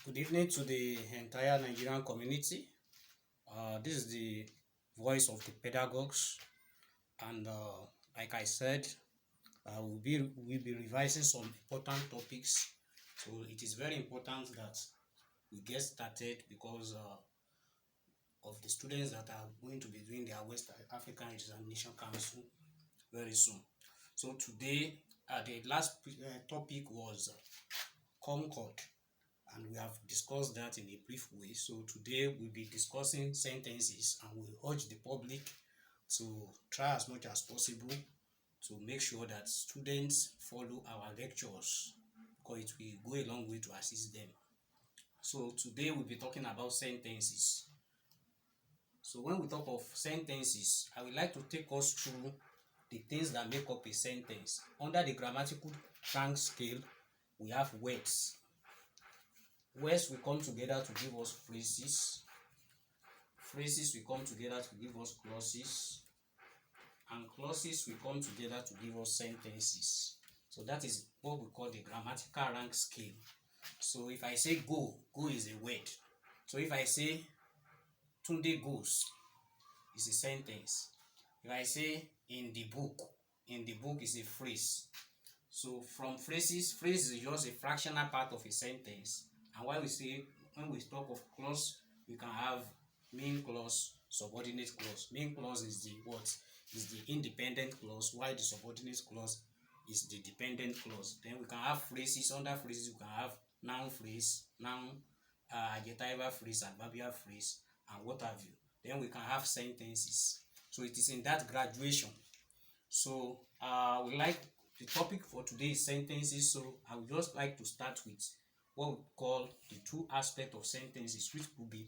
Good evening to the entire Nigerian community. This is the voice of the pedagogues, and like I said, we'll be revising some important topics. So it is very important that we get started because of the students that are going to be doing their West African Examination Council very soon. So today, the last topic was Concord, and we have discussed that in a brief way. So today we'll be discussing sentences, and we'll urge the public to try as much as possible to make sure that students follow our lectures, because it will go a long way to assist them. So today we'll be talking about sentences. So when we talk of sentences, I would like to take us through the things that make up a sentence. Under the grammatical rank scale, we have words. Words will come together to give us phrases. Phrases will come together to give us clauses. And clauses will come together to give us sentences. So that is what we call the grammatical rank scale. So if I say go, go is a word. So if I say Tunde goes, is a sentence. If I say in the book is a phrase. So from phrases, phrase is just a fractional part of a sentence. And when we talk of clause, we can have main clause, subordinate clause. Main clause is the what? Is the independent clause, while the subordinate clause is the dependent clause. Then we can have phrases. Under phrases, we can have noun phrase, noun, adjectival phrase, adverbial phrase, and what have you. Then we can have sentences. So it is in that graduation. So we like the topic for today is sentences. So I would just like to start with what we call the two aspects of sentences, which could be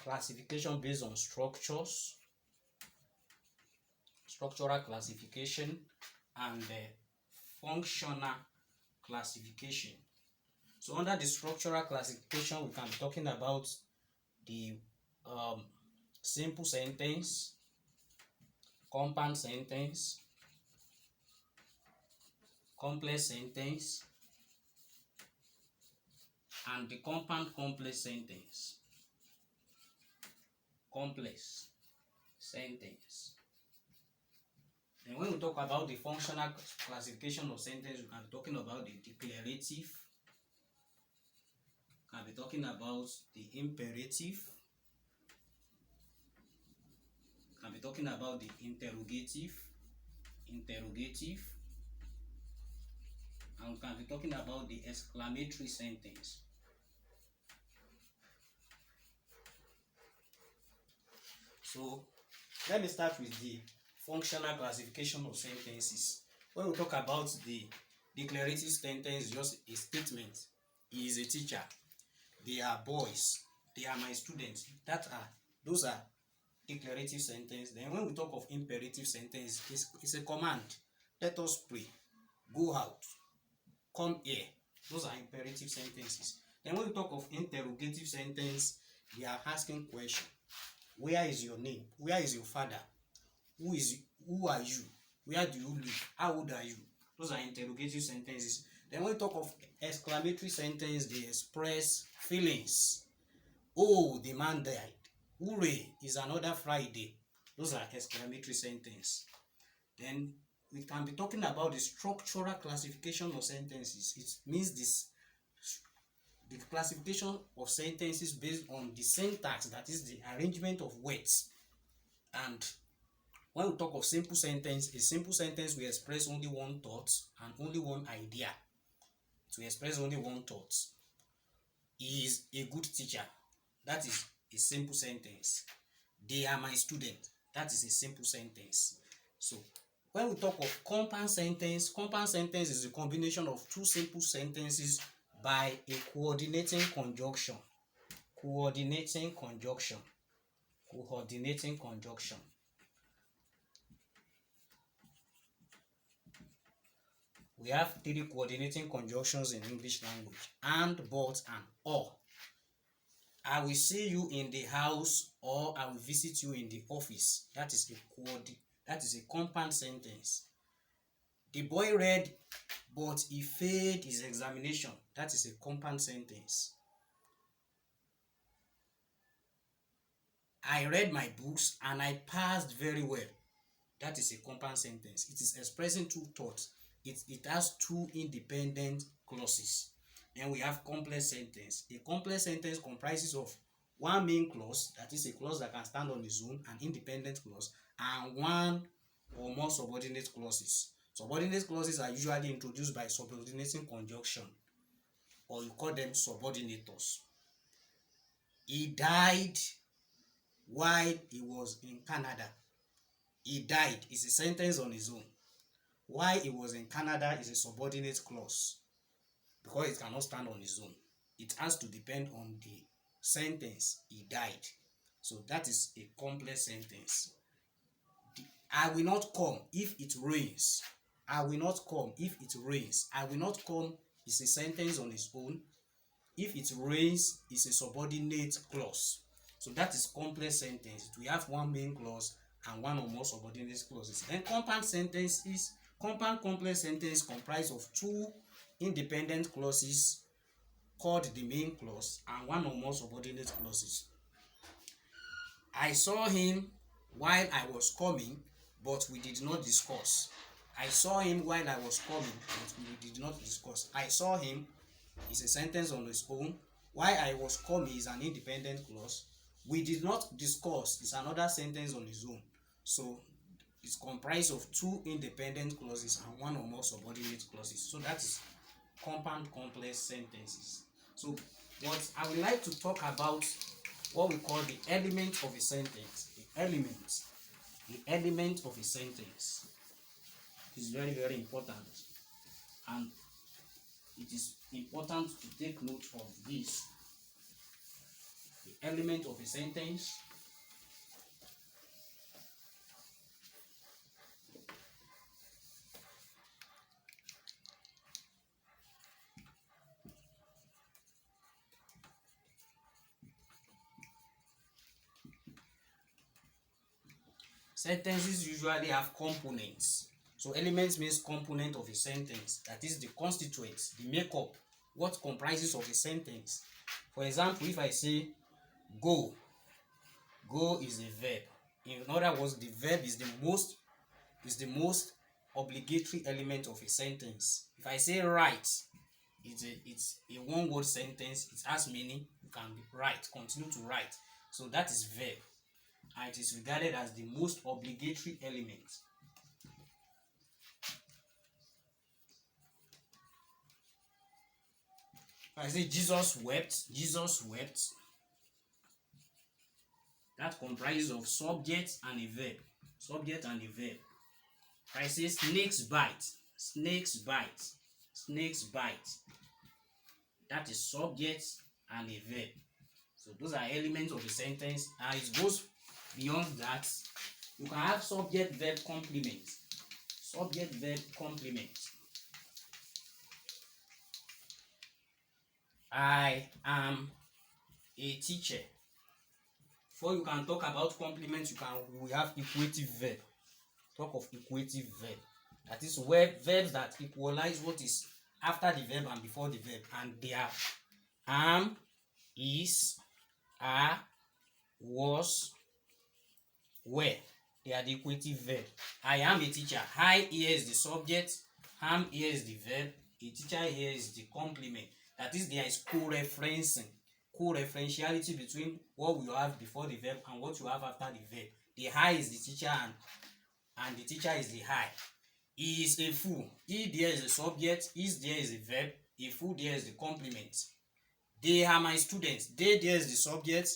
classification based on structures, structural classification, and functional classification. So under the structural classification, we can be talking about the simple sentence, compound sentence, complex sentence, and the compound complex sentence. Complex sentence. And when we talk about the functional classification of sentence, we can be talking about the declarative, we can be talking about the imperative, we can be talking about the interrogative, and we can be talking about the exclamatory sentence. So let me start with the functional classification of sentences. When we talk about the declarative sentence, just a statement. He is a teacher. They are boys. They are my students. Those are declarative sentence. Then when we talk of imperative sentence, it's a command. Let us pray. Go out. Come here. Those are imperative sentences. Then when we talk of interrogative sentence, we are asking question. Where is your name? Where is your father? Who are you? Where do you live? How old are you? Those are interrogative sentences. Then when we talk of exclamatory sentence, they express feelings. Oh, the man died. Hooray, it's another Friday. Those are exclamatory sentence. Then we can be talking about the structural classification of sentences. It means the classification of sentences based on the syntax, that is the arrangement of words. And when we talk of simple sentence, a simple sentence will express only one thought and only one idea. To express only one thought. He is a good teacher. That is a simple sentence. They are my students. That is a simple sentence. So when we talk of compound sentence is a combination of two simple sentences by a coordinating conjunction. Coordinating conjunction. We have three coordinating conjunctions in English language: and, but, and or. I will see you in the house, or I will visit you in the office. That is a compound sentence. The boy read, but he failed his examination. That is a compound sentence. I read my books and I passed very well. That is a compound sentence. It is expressing two thoughts. It has two independent clauses. Then we have complex sentence. A complex sentence comprises of one main clause, that is a clause that can stand on its own, an independent clause, and one or more subordinate clauses. Subordinate clauses are usually introduced by subordinating conjunction, or you call them subordinators. He died while he was in Canada. He died is a sentence on its own. While he was in Canada is a subordinate clause because it cannot stand on its own. It has to depend on the sentence he died. So that is a complex sentence. I will not come if it rains. I will not come if it rains. I will not come is a sentence on its own. If it rains is a subordinate clause. So that is complex sentence. We have one main clause and one or more subordinate clauses. Then compound complex sentence comprised of two independent clauses called the main clause and one or more subordinate clauses. I saw him while I was coming, but we did not discuss. I saw him while I was coming, but we did not discuss. I saw him is a sentence on its own. While I was coming is an independent clause. We did not discuss is another sentence on its own. So it's comprised of two independent clauses and one or more subordinate clauses. So that is compound complex sentences. So what I would like to talk about what we call the element of a sentence. The element of a sentence is very, very important, and it is important to take note of this. The element of a sentence sentences usually have components. So elements means component of a sentence, that is the constituents, the makeup, what comprises of a sentence. For example, if I say go, go is a verb. In other words, the verb is the most obligatory element of a sentence. If I say write, it's a one word sentence, it has meaning, you can write, continue to write. So that is verb, and it is regarded as the most obligatory element. If I say Jesus wept, that comprises of subject and a verb. Subject and a verb. If I say snakes bite, that is subject and a verb. So those are elements of a sentence, and it goes beyond that. You can have subject verb complement. Subject verb complement. I am a teacher. Before you can talk about complement, we have equative verb. Talk of equative verb. That is verbs that equalize what is after the verb and before the verb, and they are am, is, are, was, were. They are the equative verb. I am a teacher. I here is the subject, am here is the verb, a teacher here is the complement. That is, there is co-referentiality between what you have before the verb and what you have after the verb. The I is the teacher and the teacher is the I. He is a fool. He there is the subject, is there is the verb, a fool there is the complement. They are my students. They there is the subject,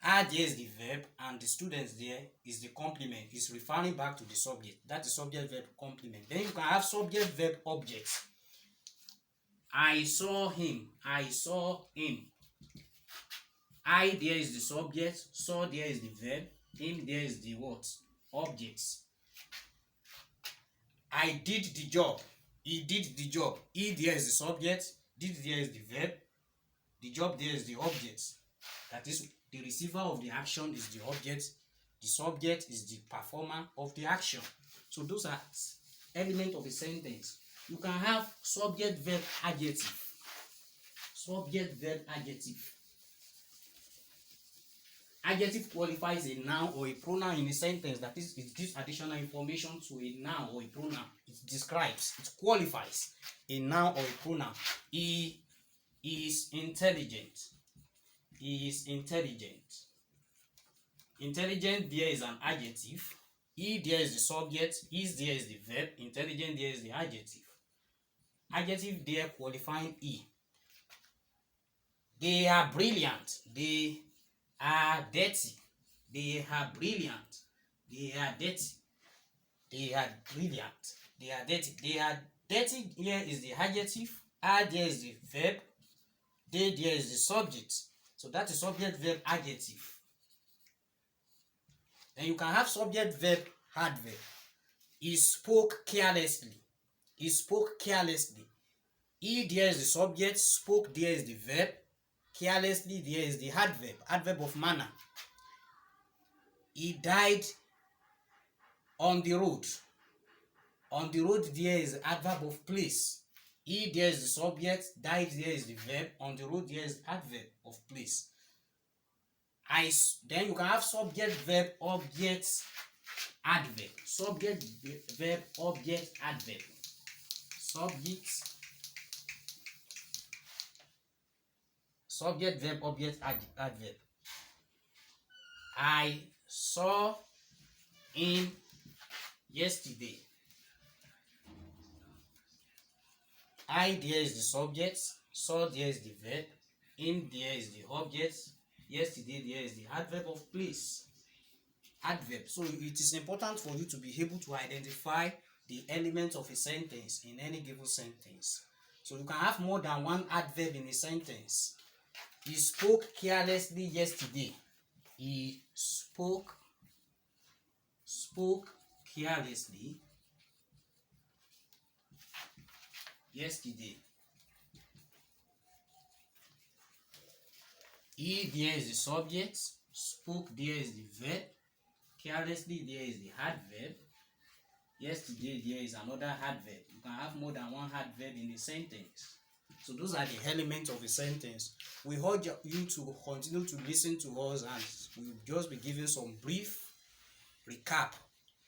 are there is the verb, and the students there is the complement. It's referring back to the subject. That is subject verb complement. Then you can have subject verb objects. I saw him. I saw him. I there is the subject, saw there is the verb, him there is the what? Objects. I did the job. He did the job. He there is the subject, did there is the verb, the job there is the object. That is, the receiver of the action is the object, the subject is the performer of the action. So those are elements of a sentence. You can have subject verb adjective. Subject verb adjective. Adjective qualifies a noun or a pronoun in a sentence. That is, it gives additional information to a noun or a pronoun. It describes, it qualifies a noun or a pronoun. He is intelligent. He is intelligent. Intelligent there is an adjective. He there is the subject. Is there is the verb. Intelligent there is the adjective. Adjective there qualifying he. They are brilliant. They are dirty. They are brilliant. They are dirty. They are brilliant. They are dirty. They are dirty here is the adjective. Are there is the verb. They there is the subject. So that is subject, verb, adjective. Then you can have subject, verb, adverb. He spoke carelessly. He spoke carelessly. He there is the subject. Spoke there is the verb. Carelessly there is the adverb. Adverb of manner. He died on the road. On the road there is the adverb of place. He there is the subject. Died there is the verb. On the road there is the adverb of place. Then you can have subject, verb, object, adverb. Subject, verb, object, adverb. Subject, verb, object, adverb. I saw him yesterday. I there is the subject. Saw there is the verb. In there is the object. Yesterday there is the adverb of place. Adverb. So it is important for you to be able to identify the elements of a sentence in any given sentence. So you can have more than one adverb in a sentence. He spoke carelessly yesterday. He spoke carelessly yesterday. He there is the subject. Spoke there is the verb. Carelessly there is the adverb. Yesterday there is another adverb. You can have more than one adverb in a sentence. So those are the elements of a sentence. We urge you to continue to listen to us, and we'll just be giving some brief recap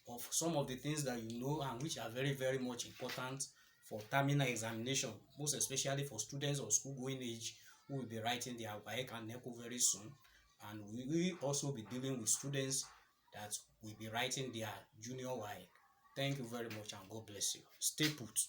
of some of the things that you know and which are very, very much important for terminal examination, most especially for students of school-going age who will be writing their WAEC and NECO very soon. And we will also be dealing with students that will be writing their junior WAEC. Thank you very much and God bless you. Stay put.